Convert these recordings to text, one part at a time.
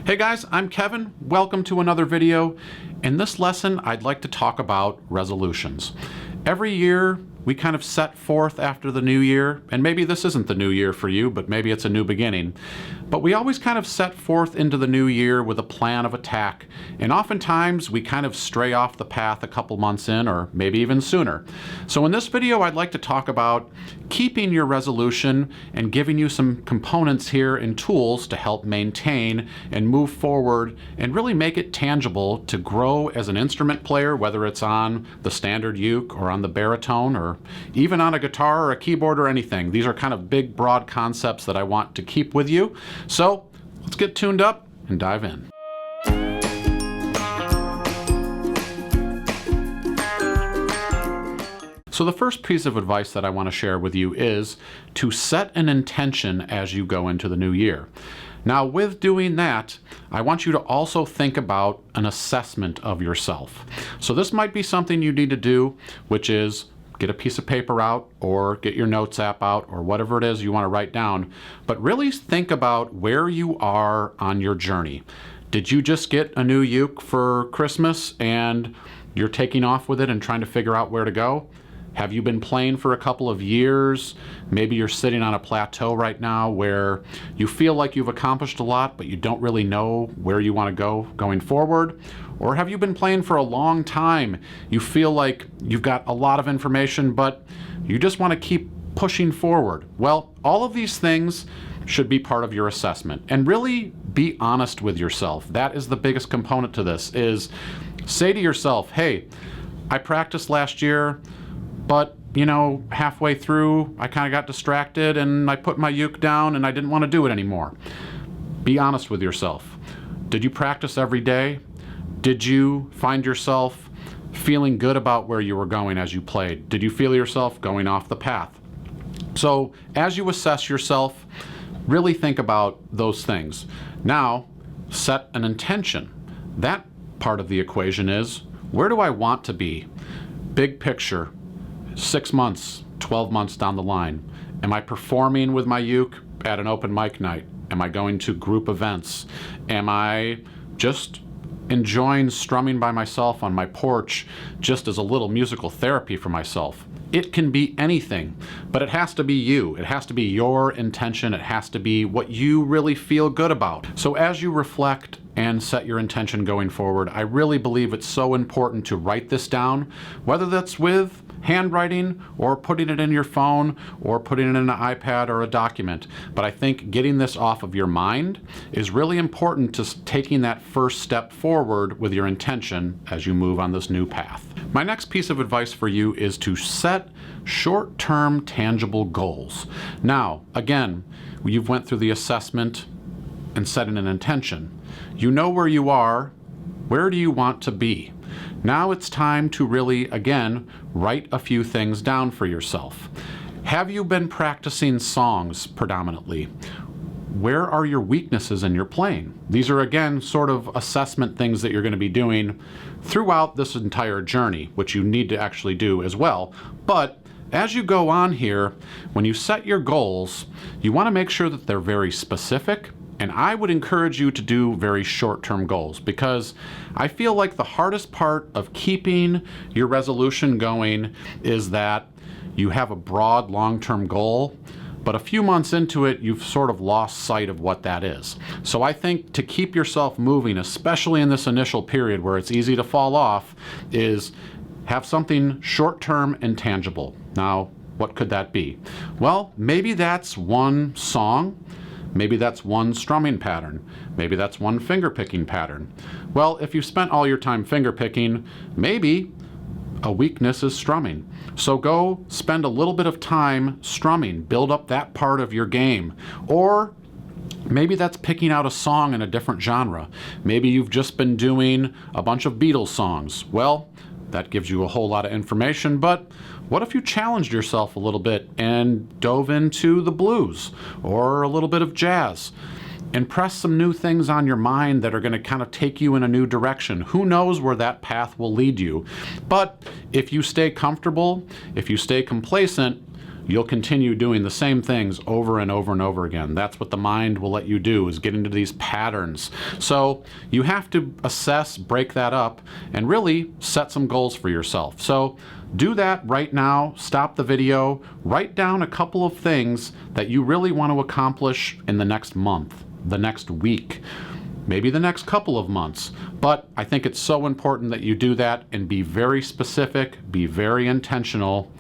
Hey guys, I'm Kevin. Welcome to another video. In this lesson, I'd like to talk about resolutions. Every year, we kind of set forth after the new year, and maybe this isn't the new year for you, but maybe it's a new beginning. But we always kind of set forth into the new year with a plan of attack, and oftentimes we kind of stray off the path a couple months in, or maybe even sooner. So in this video, I'd like to talk about keeping your resolution and giving you some components here and tools to help maintain and move forward and really make it tangible to grow as an instrument player, whether it's on the standard uke or on the baritone or even on a guitar or a keyboard or anything. These are kind of big, broad concepts that I want to keep with you. So let's get tuned up and dive in. So the first piece of advice that I want to share with you is to set an intention as you go into the new year. Now, with doing that, I want you to also think about an assessment of yourself. So this might be something you need to do, which is get a piece of paper out or get your notes app out or whatever it is you want to write down, but really think about where you are on your journey. Did you just get a new uke for Christmas and you're taking off with it and trying to figure out where to go? Have you been playing for a couple of years? Maybe you're sitting on a plateau right now where you feel like you've accomplished a lot, but you don't really know where you want to go going forward. Or have you been playing for a long time? You feel like you've got a lot of information, but you just want to keep pushing forward. Well, all of these things should be part of your assessment. And really be honest with yourself. That is the biggest component to this, is say to yourself, hey, I practiced last year, but, you know, halfway through, I kind of got distracted and I put my uke down and I didn't want to do it anymore. Be honest with yourself. Did you practice every day? Did you find yourself feeling good about where you were going as you played? Did you feel yourself going off the path? So as you assess yourself, really think about those things. Now, set an intention. That part of the equation is, where do I want to be? Big picture. 6 months, 12 months down the line. Am I performing with my uke at an open mic night? Am I going to group events? Am I just enjoying strumming by myself on my porch just as a little musical therapy for myself? It can be anything, but it has to be you. It has to be your intention. It has to be what you really feel good about. So as you reflect and set your intention going forward, I really believe it's so important to write this down, whether that's with handwriting or putting it in your phone or putting it in an iPad or a document. But I think getting this off of your mind is really important to taking that first step forward with your intention as you move on this new path. My next piece of advice for you is to set short-term tangible goals. Now, again, you've went through the assessment and setting an intention. You know where you are. Where do you want to be? Now it's time to really, again, write a few things down for yourself. Have you been practicing songs predominantly? Where are your weaknesses in your playing? These are, again, sort of assessment things that you're going to be doing throughout this entire journey, which you need to actually do as well. But as you go on here, when you set your goals, you want to make sure that they're very specific. And I would encourage you to do very short-term goals, because I feel like the hardest part of keeping your resolution going is that you have a broad long-term goal, but a few months into it, you've sort of lost sight of what that is. So I think to keep yourself moving, especially in this initial period where it's easy to fall off, is have something short-term and tangible. Now, what could that be? Well, maybe that's one song. Maybe that's one strumming pattern. Maybe that's one finger picking pattern. Well, if you spent all your time finger picking, maybe a weakness is strumming. So go spend a little bit of time strumming, build up that part of your game. Or maybe that's picking out a song in a different genre. Maybe you've just been doing a bunch of Beatles songs. Well, that gives you a whole lot of information, but what if you challenged yourself a little bit and dove into the blues or a little bit of jazz? Impress some new things on your mind that are going to kind of take you in a new direction. Who knows where that path will lead you? But if you stay comfortable, if you stay complacent, you'll continue doing the same things over and over and over again. That's what the mind will let you do, is get into these patterns. So you have to assess, break that up, and really set some goals for yourself. So do that right now. Stop the video. Write down a couple of things that you really want to accomplish in the next month, the next week, maybe the next couple of months. But I think it's so important that you do that and be very specific, be very intentional,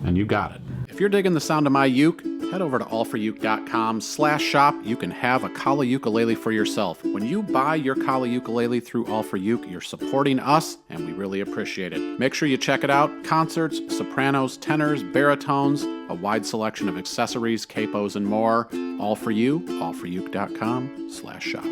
and you got it. If you're digging the sound of my uke, head over to allforuke.com/shop. You can have a Kala ukulele for yourself. When you buy your Kala ukulele through AllForUke, you're supporting us, and we really appreciate it. Make sure you check it out. Concerts, sopranos, tenors, baritones, a wide selection of accessories, capos, and more. All for you, allforuke.com/shop.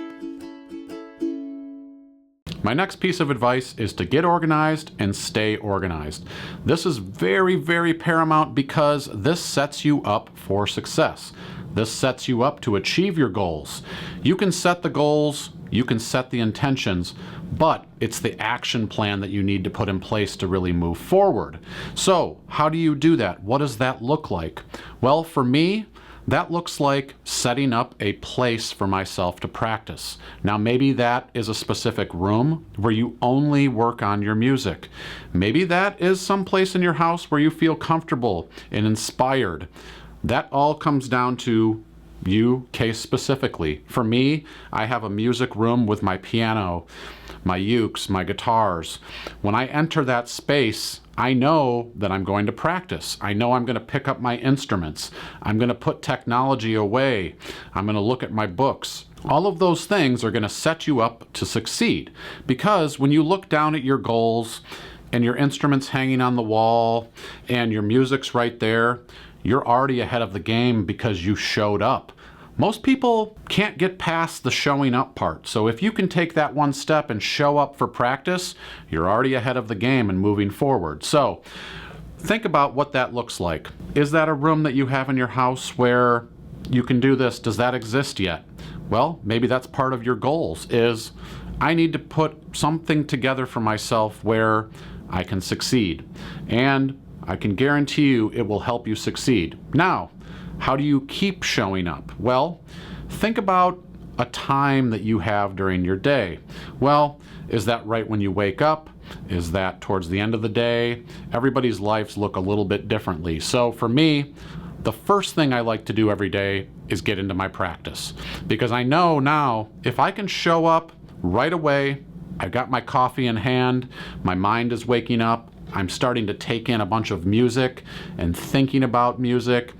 My next piece of advice is to get organized and stay organized. This is very, very paramount because this sets you up for success. This sets you up to achieve your goals. You can set the goals, you can set the intentions, but it's the action plan that you need to put in place to really move forward. So, how do you do that? What does that look like? Well, for me, that looks like setting up a place for myself to practice. Now, maybe that is a specific room where you only work on your music. Maybe that is some place in your house where you feel comfortable and inspired. That all comes down to you, case specifically. For me, I have a music room with my piano, my ukes, my guitars. When I enter that space, I know that I'm going to practice. I know I'm going to pick up my instruments. I'm going to put technology away. I'm going to look at my books. All of those things are going to set you up to succeed, because when you look down at your goals and your instruments hanging on the wall and your music's right there, you're already ahead of the game because you showed up. Most people can't get past the showing up part. So if you can take that one step and show up for practice, you're already ahead of the game and moving forward. So think about what that looks like. Is that a room that you have in your house where you can do this? Does that exist yet? Well, maybe that's part of your goals, is I need to put something together for myself where I can succeed. And I can guarantee you it will help you succeed. Now, how do you keep showing up? Well, think about a time that you have during your day. Well, is that right when you wake up? Is that towards the end of the day? Everybody's lives look a little bit differently. So for me, the first thing I like to do every day is get into my practice. Because I know now, if I can show up right away, I've got my coffee in hand, my mind is waking up, I'm starting to take in a bunch of music and thinking about music,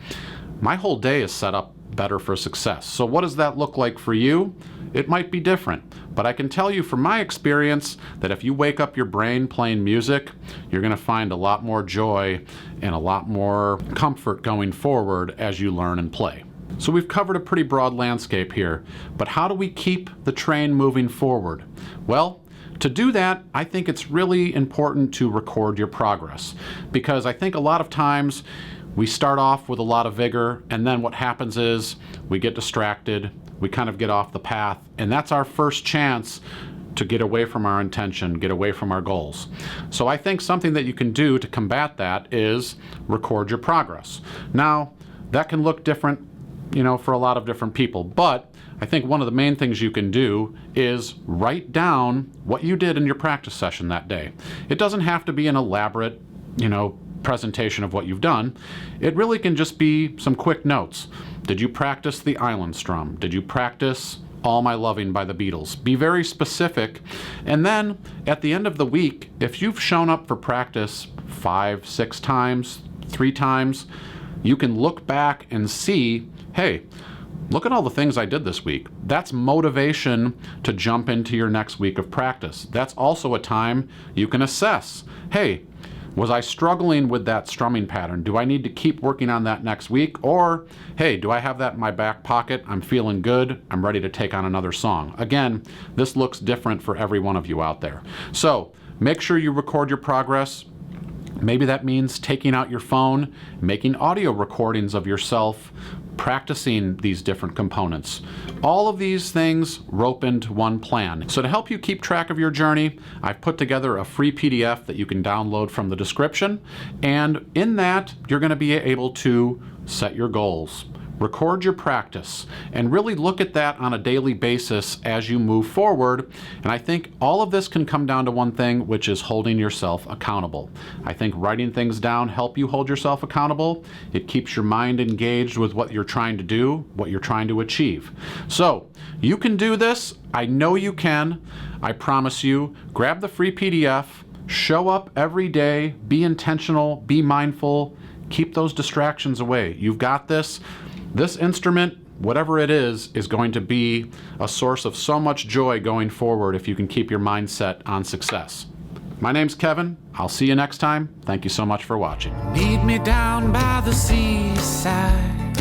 my whole day is set up better for success. So what does that look like for you? It might be different, but I can tell you from my experience that if you wake up your brain playing music, you're going to find a lot more joy and a lot more comfort going forward as you learn and play. So we've covered a pretty broad landscape here, but how do we keep the train moving forward? Well, to do that, I think it's really important to record your progress, because I think a lot of times we start off with a lot of vigor, and then what happens is we get distracted, we kind of get off the path, and that's our first chance to get away from our intention, get away from our goals. So I think something that you can do to combat that is record your progress. Now, that can look different, for a lot of different people, but I think one of the main things you can do is write down what you did in your practice session that day. It doesn't have to be an elaborate, presentation of what you've done. It really can just be some quick notes. Did you practice the Island Strum? Did you practice All My Loving by the Beatles? Be very specific. And then at the end of the week, if you've shown up for practice 5, 6 times, 3 times, you can look back and see, hey, look at all the things I did this week. That's motivation to jump into your next week of practice. That's also a time you can assess, hey, was I struggling with that strumming pattern? Do I need to keep working on that next week? Or, hey, do I have that in my back pocket? I'm feeling good. I'm ready to take on another song. Again, this looks different for every one of you out there. So make sure you record your progress. Maybe that means taking out your phone, making audio recordings of yourself practicing these different components. All of these things rope into one plan. So to help you keep track of your journey, I've put together a free PDF that you can download from the description. And in that, you're going to be able to set your goals, record your practice, and really look at that on a daily basis as you move forward. And I think all of this can come down to one thing, which is holding yourself accountable. I think writing things down help you hold yourself accountable. It keeps your mind engaged with what you're trying to do, what you're trying to achieve. So you can do this. I know you can. I promise you. Grab the free PDF, show up every day, be intentional, be mindful, keep those distractions away. You've got this. This instrument, whatever it is going to be a source of so much joy going forward if you can keep your mindset on success. My name's Kevin. I'll see you next time. Thank you so much for watching. Meet me down by the seaside.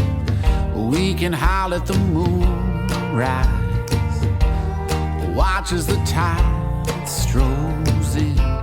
We can howl at the moon rise. Watch as the tide strolls in.